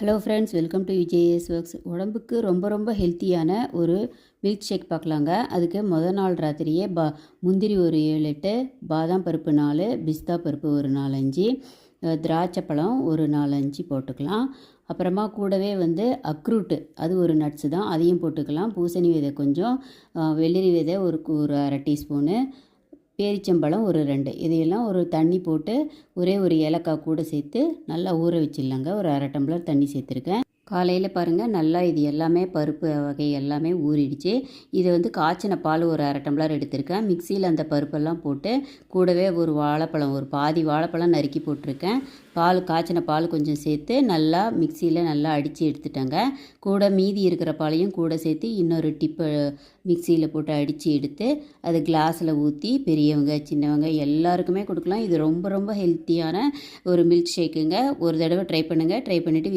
Hello friends, welcome to VJS works. உடம்புக்கு ரொம்ப ரொம்ப ஹெல்த்தியான ஒரு மில்க் ஷேக் பார்க்கலாங்க. அதுக்கு நாள் ராத்திரியே முந்திரி ஒரு 7 8, பாதாம் பருப்பு 4, பிஸ்தா பருப்பு ஒரு 4 5, திராட்சை பழம் ஒரு 4 5 போட்டுக்கலாம். அப்புறமா கூடவே அக்ரூட்டு, அது ஒரு நட்ஸு தான், அதையும் போட்டுக்கலாம். பூசணி விதை கொஞ்சம், வெள்ளரி விதை ஒரு அரை டீஸ்பூனு, பேரிச்சம்பழம் ஒரு 2, இதையெல்லாம் ஒரு தண்ணி போட்டு ஒரே ஒரு ஏலக்காய் கூட சேர்த்து நல்லா ஊற வச்சிடலாங்க. ஒரு அரை டம்ளர் தண்ணி சேர்த்துருக்கேன். காலையில் பாருங்கள், நல்லா இது எல்லாமே பருப்பு வகை எல்லாமே ஊறிடுச்சு. இது காய்ச்சின பால் ஒரு அரை டம்ளர் எடுத்திருக்கேன். மிக்சியில் அந்த பருப்பெல்லாம் போட்டு கூடவே ஒரு வாழைப்பழம், ஒரு பாதி வாழைப்பழம் நறுக்கி போட்டிருக்கேன். காய்ச்சின பால் கொஞ்சம் சேர்த்து நல்லா மிக்சியில் நல்லா அடித்து எடுத்துட்டேங்க. கூட மீதி இருக்கிற பாலையும் கூட சேர்த்து இன்னொரு டிப்பு மிக்சியில் போட்டு அடித்து எடுத்து அது கிளாஸில் ஊற்றி பெரியவங்க சின்னவங்க எல்லாருக்குமே கொடுக்கலாம். இது ரொம்ப ரொம்ப ஹெல்த்தியான ஒரு மில்க் ஷேக்குங்க. ஒரு தடவை ட்ரை பண்ணுங்கள். ட்ரை பண்ணிவிட்டு